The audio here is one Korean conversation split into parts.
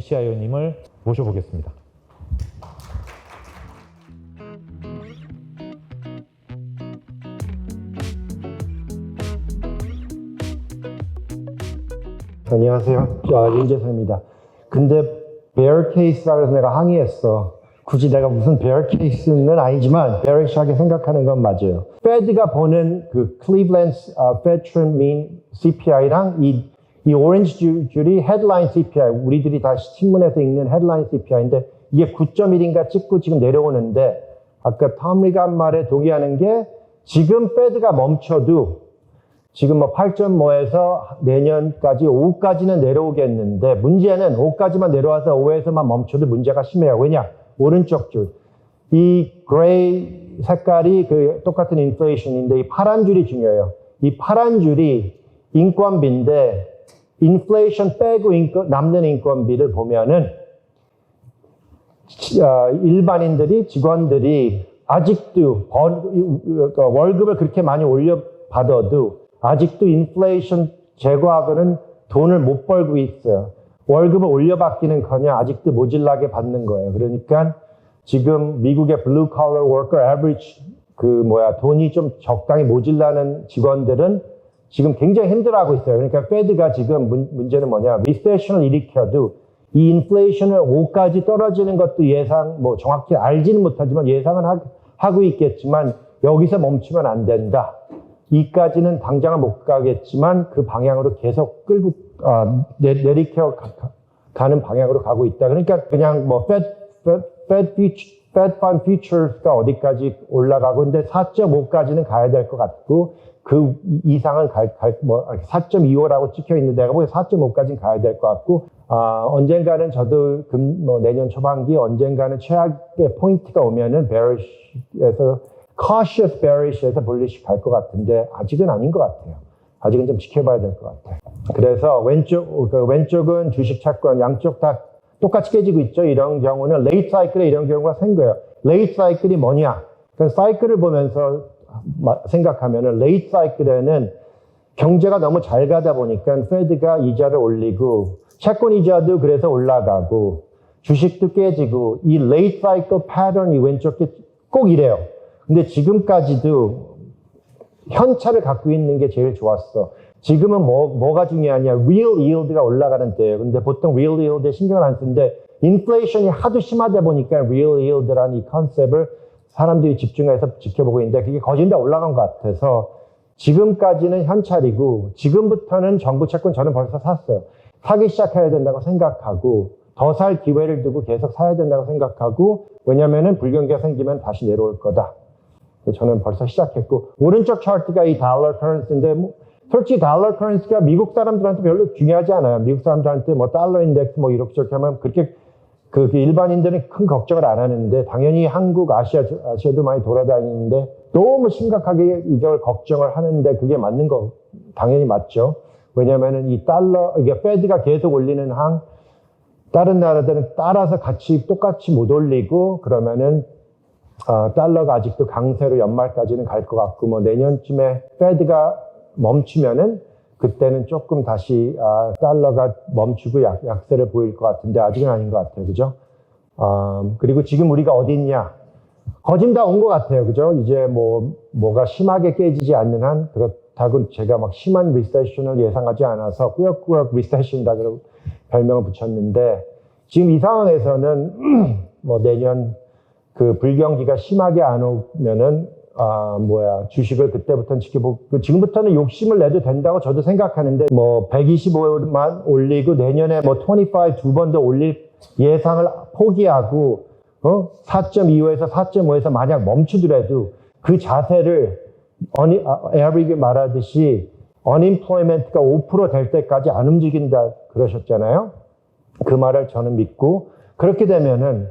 CIO님을 모셔보겠습니다. 안녕하세요. 윤재성입니다. 근데 bear case라고 해서 내가 항의했어. 굳이 내가 무슨 bear case는 아니지만 bearish하게 생각하는 건 맞아요. Fed가 보는 그 Cleveland Fed Trend Mean CPI랑 이 오렌지 줄이 헤드라인 CPI, 우리들이 다 신문에서 읽는 헤드라인 CPI인데 이게 9.1인가 찍고 지금 내려오는데 아까 톰 리가 한 말에 동의하는 게 지금 Fed가 멈춰도 지금 뭐 8.5에서 내년까지 5까지는 내려오겠는데 문제는 5까지만 내려와서 5에서만 멈춰도 문제가 심해요. 왜냐? 오른쪽 줄. 이 그레이 색깔이 그 똑같은 인플레이션인데 이 파란 줄이 중요해요. 이 파란 줄이 인건비인데 인플레이션 빼고 남는 인건비를 보면은 일반인들이 직원들이 아직도 월급을 그렇게 많이 올려받아도 아직도 인플레이션 제거하고는 돈을 못 벌고 있어요. 월급을 올려받기는커녕 아직도 모질라게 받는 거예요. 그러니까 지금 미국의 blue collar worker average 돈이 좀 적당히 모질라는 직원들은 지금 굉장히 힘들어하고 있어요. 그러니까 Fed가 지금 문제는 뭐냐? 리세션을 일으켜도 이 인플레이션을 5까지 떨어지는 것도 정확히 알지는 못하지만 예상은 하고 있겠지만 여기서 멈추면 안 된다. 2까지는 당장은 못 가겠지만 그 방향으로 계속 끌고 내리켜 가는 방향으로 가고 있다. 그러니까 그냥 뭐 Fed Fund Futures가 어디까지 올라가고 근데 4.5까지는 가야 될 것 같고 그 이상은 4.25라고 찍혀 있는데 내가 보기엔 4.5까지는 가야 될 것 같고 언젠가는 저도 내년 초반기 언젠가는 최악의 포인트가 오면은 bearish에서 cautious bearish에서 bullish 갈 것 같은데 아직은 아닌 것 같아요. 아직은 좀 지켜봐야 될 것 같아요. 그래서 왼쪽은 주식 채권 양쪽 다 똑같이 깨지고 있죠. 이런 경우는 late cycle에 이런 경우가 생겨요. late cycle이 뭐냐? 그 사이클을 보면서 생각하면은 late cycle에는 경제가 너무 잘 가다 보니까 Fed가 이자를 올리고 채권 이자도 그래서 올라가고 주식도 깨지고 이 late cycle pattern이 왼쪽에 꼭 이래요. 근데 지금까지도 현차를 갖고 있는 게 제일 좋았어. 지금은 뭐가 중요하냐? real yield가 올라가는 때예요. 근데 보통 real yield에 신경을 안 쓰는데 인플레이션이 하도 심하다 보니까 real yield라는 이 컨셉을 사람들이 집중해서 지켜보고 있는데 그게 거진 다 올라간 것 같아서 지금까지는 현찰이고 지금부터는 정부 채권 저는 벌써 샀어요. 사기 시작해야 된다고 생각하고 더 살 기회를 두고 계속 사야 된다고 생각하고 왜냐면은 불경기가 생기면 다시 내려올 거다. 저는 벌써 시작했고 오른쪽 차트가 이 달러 커런시인데 솔직히 달러 커런시가 미국 사람들한테 별로 중요하지 않아요. 미국 사람들한테 달러 인덱스 이렇게 저렇게 하면 그렇게 그 일반인들은 큰 걱정을 안 하는데 당연히 한국, 아시아도 많이 돌아다니는데 너무 심각하게 이걸 걱정을 하는데 그게 맞는 거 당연히 맞죠. 왜냐면은 이 달러 이게 페드가 계속 올리는 다른 나라들은 따라서 똑같이 못 올리고 그러면은 달러가 아직도 강세로 연말까지는 갈 것 같고 내년쯤에 페드가 멈추면은 그때는 조금 다시 달러가 멈추고 약세를 보일 것 같은데 아직은 아닌 것 같아요. 그죠? 그리고 지금 우리가 어디 있냐? 거진 다 온 것 같아요. 그죠? 이제 뭐가 심하게 깨지지 않는 한 그렇다고 제가 막 심한 리세션을 예상하지 않아서 꾸역꾸역 리세션이다 그러고 별명을 붙였는데 지금 이 상황에서는 내년 그 불경기가 심하게 안 오면은 주식을 그때부터는 지켜보고 지금부터는 욕심을 내도 된다고 저도 생각하는데 125만 올리고 내년에 25 두 번 더 올릴 예상을 포기하고 4.25에서 4.5에서 만약 멈추더라도 그 자세를 에릭이 말하듯이 unemployment가 5% 될 때까지 안 움직인다 그러셨잖아요. 그 말을 저는 믿고 그렇게 되면은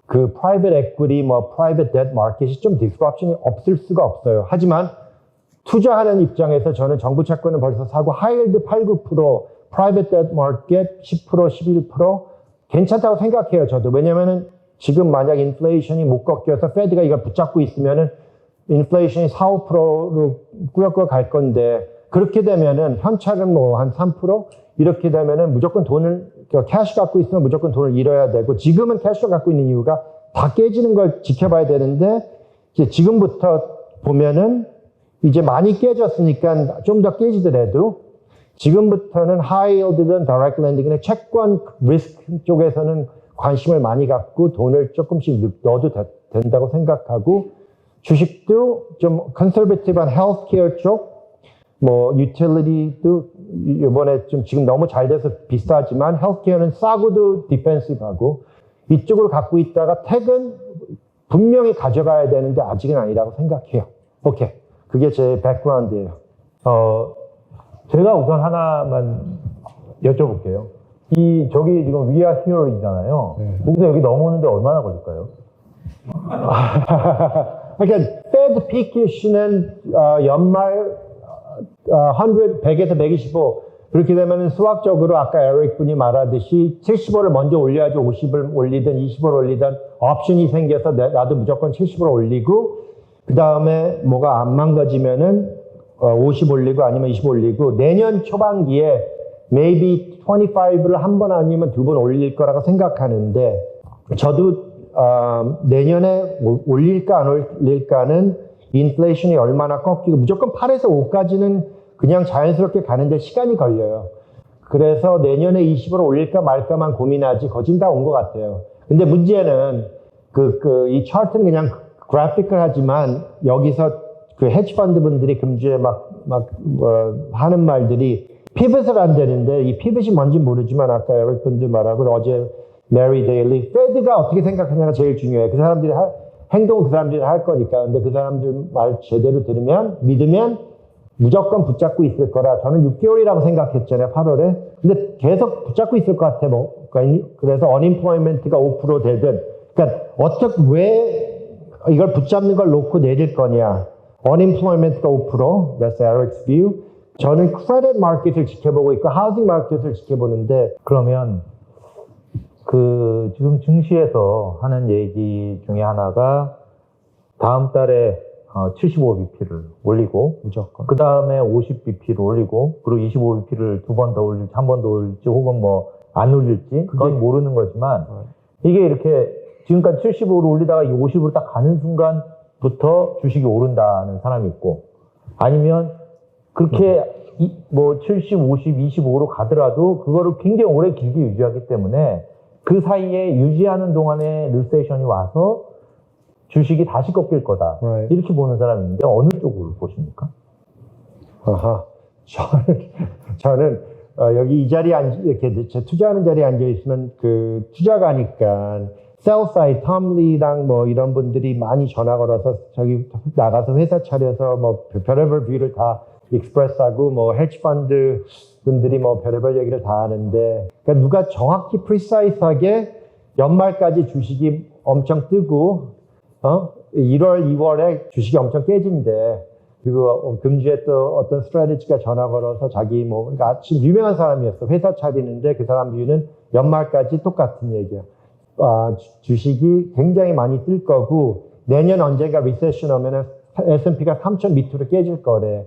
그 private equity, private debt market이 좀 disruption이 없을 수가 없어요. 하지만 투자하는 입장에서 저는 정부 채권을 벌써 사고 하이힐드 8, 9%, private debt market 10%, 11% 괜찮다고 생각해요. 저도. 왜냐면은 지금 만약 인플레이션이 못 꺾여서 페드가 이걸 붙잡고 있으면은 인플레이션이 4, 5%로 꾸역꾸역 갈 건데 그렇게 되면은 현찰은 한 3% 이렇게 되면은 무조건 돈을 캐시 갖고 있으면 무조건 돈을 잃어야 되고 지금은 캐시를 갖고 있는 이유가 다 깨지는 걸 지켜봐야 되는데 이제 지금부터 보면은 이제 많이 깨졌으니까 좀 더 깨지더라도 지금부터는 high yield든 direct lending은 채권 리스크 쪽에서는 관심을 많이 갖고 돈을 조금씩 넣어도 된다고 생각하고 주식도 좀 conservative한 healthcare 쪽 뭐 utility도 이번에 좀 지금 너무 잘 돼서 비싸지만 healthcare는 싸고도 defensive하고 이쪽으로 갖고 있다가 tech은 분명히 가져가야 되는데 아직은 아니라고 생각해요. 오케이. 그게 제 백그라운드예요. 제가 우선 하나만 여쭤볼게요. 저기 지금 We Are Hero이잖아요. 거기서 여기 넘어오는데 얼마나 걸릴까요? 그러니까 Fed peak issue는 연말 100에서 125 그렇게 되면 수학적으로 아까 에릭 분이 말하듯이 75를 먼저 올려야지 50을 올리든 20을 올리든 옵션이 생겨서 나도 무조건 70을 올리고 그 다음에 뭐가 안 망가지면은 50 올리고 아니면 20 올리고 내년 초반기에 maybe 25를 한 번 아니면 두 번 올릴 거라고 생각하는데 저도 내년에 올릴까 안 올릴까는 인플레이션이 얼마나 꺾이고 무조건 8에서 5까지는 그냥 자연스럽게 가는데 시간이 걸려요. 그래서 내년에 20으로 올릴까 말까만 고민하지 거진 다 온 것 같아요. 근데 문제는 이 차트는 그냥 그래픽을 하지만 여기서 그 헤지펀드 분들이 금주에 하는 말들이 피벗을 안 되는데 이 피벗이 뭔지 모르지만 아까 에릭 분들 말하고 어제 메리 데일리 페드가 어떻게 생각하냐가 제일 중요해요. 그 사람들이 행동은 그 사람들이 할 거니까. 근데 그 사람들 말 제대로 들으면 믿으면 무조건 붙잡고 있을 거라. 저는 6개월이라고 생각했잖아요. 8월에. 근데 계속 붙잡고 있을 것 같아. 그래서 unemployment가 5% 되든. 그러니까 왜 이걸 붙잡는 걸 놓고 내릴 거냐. unemployment가 5%. That's Eric's view. 저는 credit market을 지켜보고 있고 housing market을 지켜보는데 그러면 지금 증시에서 하는 얘기 중에 하나가 다음 달에 75bp를 올리고 무조건 그 다음에 50bp를 올리고 그리고 25bp를 두 번 더 올릴지 한 번 더 올릴지 혹은 뭐 안 올릴지 그건 모르는 거지만 이게 이렇게 지금까지 75로 올리다가 50으로 딱 가는 순간부터 주식이 오른다는 사람이 있고 아니면 그렇게 70, 50, 25로 가더라도 그거를 굉장히 오래 길게 유지하기 때문에 그 사이에 유지하는 동안에 리세션이 와서 주식이 다시 꺾일 거다. Right. 이렇게 보는 사람이 있는데 어느 쪽으로 보십니까? 저는 여기 이 자리에 이렇게 제 투자하는 자리에 앉아 있으면 투자가니까 셀사이드 톰리랑 이런 분들이 많이 전화 걸어서 저기 나가서 회사 차려서 별의별 뷰를 다 익스프레스하고 헤지펀드 분들이 별의별 얘기를 다 하는데 그러니까 누가 정확히 프리사이스하게 연말까지 주식이 엄청 뜨고 1월, 2월에 주식이 엄청 깨진대. 그리고 금주에 또 어떤 스트래티지가 전화 걸어서 자기 그러니까 아침 유명한 사람이었어. 회사 차리는데 그 사람 뷰는 연말까지 똑같은 얘기야. 주식이 굉장히 많이 뜰 거고 내년 언젠가 리세션 오면은 S&P가 3,000 밑으로 깨질 거래.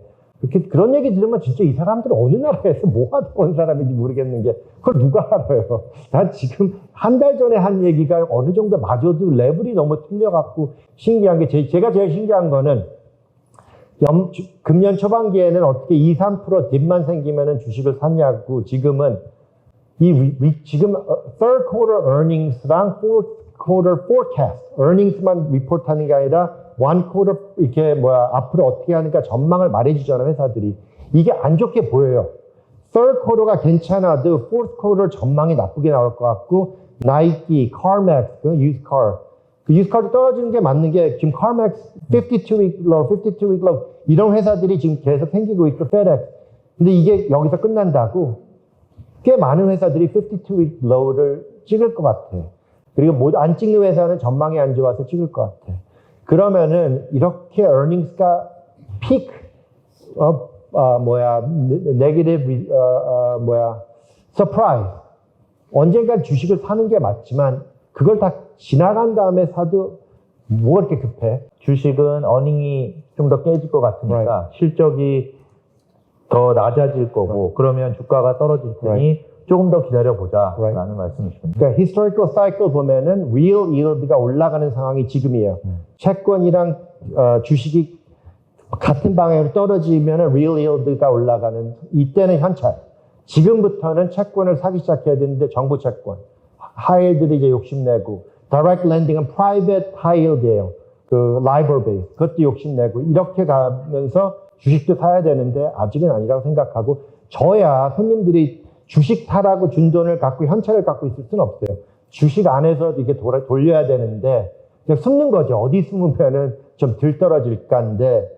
그런 얘기 들으면 진짜 이 사람들은 어느 나라에서 뭐 하다 온 사람인지 모르겠는 게 그걸 누가 알아요. 난 지금 한 달 전에 한 얘기가 어느 정도 맞아도 레벨이 너무 틀려갖고 신기한 게 제가 제일 신기한 거는 금년 초반기에는 어떻게 2, 3% 딥만 생기면은 주식을 샀냐고 지금은 지금 third quarter earnings랑 fourth quarter forecast earnings만 리포트하는 게 아니라 one quarter 이렇게 앞으로 어떻게 하니까 전망을 말해주잖아요 회사들이. 이게 안 좋게 보여요. third quarter가 괜찮아도 fourth quarter 전망이 나쁘게 나올 것 같고 나이키, CarMax, used car 그 used car도 떨어지는 게 맞는 게 지금 CarMax 52week low 이런 회사들이 지금 계속 생기고 있고 FedEx. 근데 이게 여기서 끝난다고 꽤 많은 회사들이 52week low를 찍을 것 같아. 그리고 안 찍는 회사는 전망이 안 좋아서 찍을 것 같아. 그러면은 이렇게 earnings가 peak negative surprise 언젠가 주식을 사는 게 맞지만 그걸 다 지나간 다음에 사도 뭐가 그렇게 급해? 주식은 어닝이 좀 더 깨질 것 같으니까 실적이 더 낮아질 거고 그러면 주가가 떨어질 테니 조금 더 기다려보자라는 Right. 말씀이시군요. 그러니까 historical cycle 보면은 real yield가 올라가는 상황이 지금이에요. 채권이랑 주식이 같은 방향으로 떨어지면 real yield가 올라가는 이때는 현찰. 지금부터는 채권을 사기 시작해야 되는데 정부 채권. high yield들이 이제 욕심내고 direct lending은 private high yield예요. 그 LIBOR base 그것도 욕심내고 이렇게 가면서 주식도 사야 되는데 아직은 아니라고 생각하고 저야 손님들이 주식 사라고 준 돈을 갖고 현찰을 갖고 있을 수는 없어요. 주식 안에서 이게 돌려야 되는데 그냥 숨는 거죠. 어디 숨으면은 좀 덜 떨어질까인데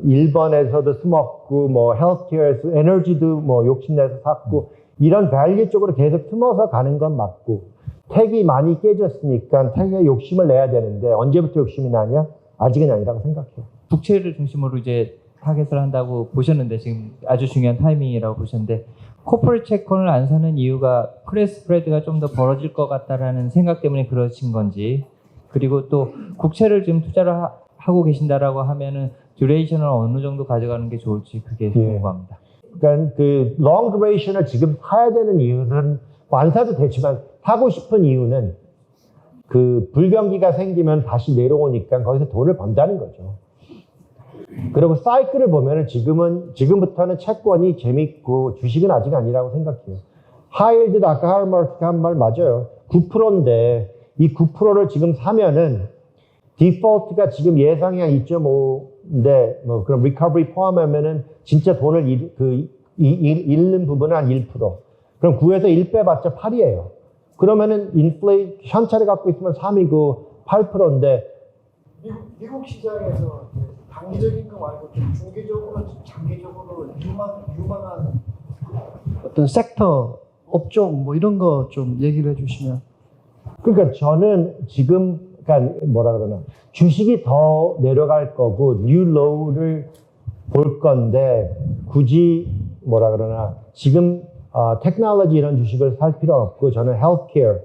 1번에서도 숨었고 뭐 헬스케어에서 에너지도 뭐 욕심내서 샀고 이런 밸류 쪽으로 계속 숨어서 가는 건 맞고 택이 많이 깨졌으니까 택에 욕심을 내야 되는데 언제부터 욕심이 나냐? 아직은 아니라고 생각해요. 국채를 중심으로 이제 타겟을 한다고 보셨는데 지금 아주 중요한 타이밍이라고 보셨는데 코퍼레이트 채권을 안 사는 이유가 크레딧 스프레드가 좀 더 벌어질 것 같다라는 생각 때문에 그러신 건지 그리고 또 국채를 지금 투자를 하고 계신다라고 하면은 듀레이션을 어느 정도 가져가는 게 좋을지 그게 궁금합니다. 그러니까 그 long duration을 지금 사야 되는 이유는 뭐 안 사도 되지만 사고 싶은 이유는 그 불경기가 생기면 다시 내려오니까 거기서 돈을 번다는 거죠. 그리고 사이클을 보면은 지금부터는 채권이 재밌고 주식은 아직 아니라고 생각해요. 하이힐드도 아까 하르마르크가 한 말 맞아요. 9%인데 이 9%를 지금 사면은 디폴트가 지금 예상이 한 2.5인데 뭐 그럼 리커버리 포함하면은 진짜 돈을 잃는 부분은 한 1%. 그럼 9에서 1 빼봤자 8이에요. 그러면은 현찰을 갖고 있으면 3이고 8%인데 미국 시장에서 단기적인 거 말고 좀 중기적으로 장기적으로 유망한 어떤 섹터 업종 뭐 이런 거 좀 얘기를 해주시면. 그러니까 저는 지금 그러니까 뭐라 그러나 주식이 더 내려갈 거고 뉴 로우를 볼 건데 굳이 뭐라 그러나 지금 테크놀로지 이런 주식을 살 필요 없고 저는 헬스케어,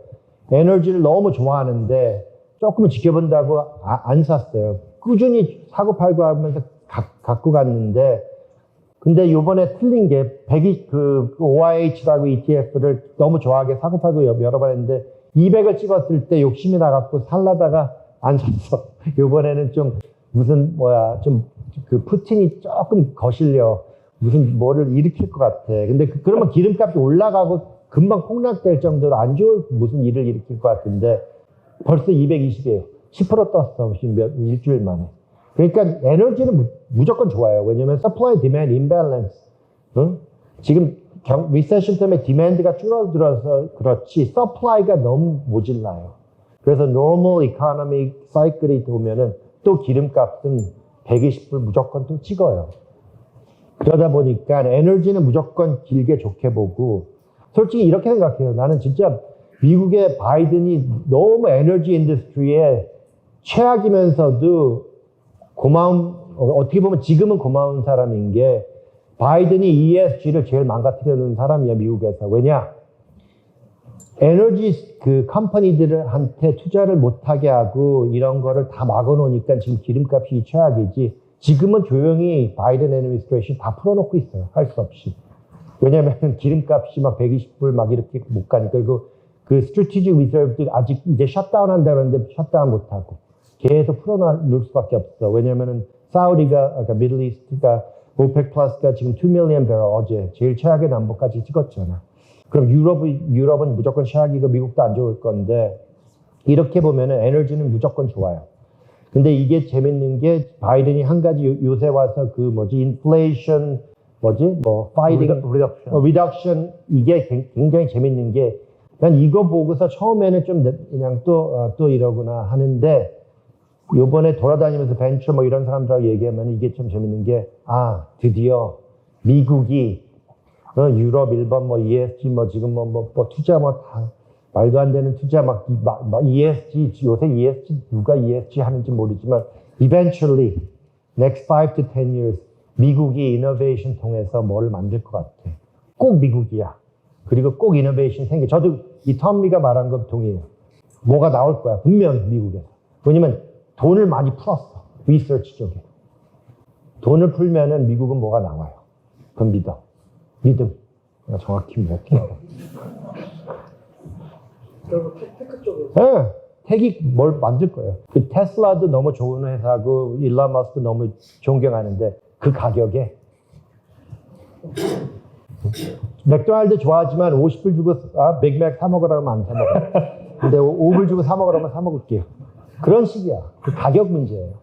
에너지를 너무 좋아하는데 조금은 지켜본다고 안 샀어요. 꾸준히 사고 팔고 하면서 갖고 갔는데 근데 요번에 틀린 게 OIH라고 ETF를 너무 좋아하게 사고 팔고 여러 번 했는데 200을 찍었을 때 욕심이 나갖고 살라다가 안 샀어. 요번에는 좀 좀 그 푸틴이 조금 거실려 무슨 뭐를 일으킬 것 같아. 근데 그러면 기름값이 올라가고 금방 폭락될 정도로 안 좋은 무슨 일을 일으킬 것 같은데 벌써 220이에요. 10% 떴어. 일주일 만에. 그러니까 에너지는 무조건 좋아요. 왜냐면 supply demand imbalance. 응? 지금 리세션 때문에 디맨드가 줄어들어서 그렇지 서플라이가 너무 모질라요. 그래서 normal economy 사이클이 오면은 또 기름값은 120불 무조건 또 찍어요. 그러다 보니까 에너지는 무조건 길게 좋게 보고 솔직히 이렇게 생각해요. 나는 진짜 미국의 바이든이 너무 에너지 인더스트리에 최악이면서도 어떻게 보면 지금은 고마운 사람인 게 바이든이 ESG를 제일 망가뜨려놓은 사람이야, 미국에서. 왜냐? 에너지 그 컴퍼니들한테 투자를 못하게 하고 이런 거를 다 막아놓으니까 지금 기름값이 최악이지. 지금은 조용히 바이든 애드미니스트레이션 다 풀어놓고 있어요. 할 수 없이. 왜냐면 기름값이 막 120불 막 이렇게 못 가니까. 그리고 그 스트래티직 리저브들 아직 이제 셧다운 한다는데 셧다운 못하고. 계속 풀어놓을 수밖에 없어. 왜냐면은 사우디가, 그러니까 미들이스트가 오펙 플러스가 지금 2 밀리언 배럴 어제 제일 최악의 남북까지 찍었잖아. 그럼 유럽은 무조건 최악이고 미국도 안 좋을 건데 이렇게 보면은 에너지는 무조건 좋아요. 근데 이게 재밌는 게 바이든이 한 가지 요새 와서 인플레이션 파이팅 리덕션 이게 굉장히 재밌는 게 난 이거 보고서 처음에는 좀 그냥 또 이러구나 하는데 요번에 돌아다니면서 벤처 이런 사람들하고 얘기하면 이게 참 재밌는 게, 드디어 미국이, 유럽, 일본, ESG, 지금 투자, 다, 말도 안 되는 투자, ESG, 요새 ESG, 누가 ESG 하는지 모르지만, eventually, next 5 to 10 years, 미국이 이노베이션 통해서 뭐를 만들 것 같아. 꼭 미국이야. 그리고 꼭 이노베이션 생겨. 저도 이 텀미가 말한 것 동의해요. 뭐가 나올 거야. 분명히 미국에서. 왜냐면, 돈을 많이 풀었어. 리서치 쪽에. 돈을 풀면은 미국은 뭐가 나와요. 그건 믿음. 정확히 못해. 결국 테크 쪽으로. 네, 택이 뭘 만들 거예요. 그 테슬라도 너무 좋은 회사고 일론 머스크도 너무 존경하는데 그 가격에 맥도날드 좋아하지만 50불 주고 빅맥 사 먹으라면 안 사 먹어요. 근데 5불 주고 사 먹으라면 사 먹을게요. 그런 식이야. 그 가격 문제예요.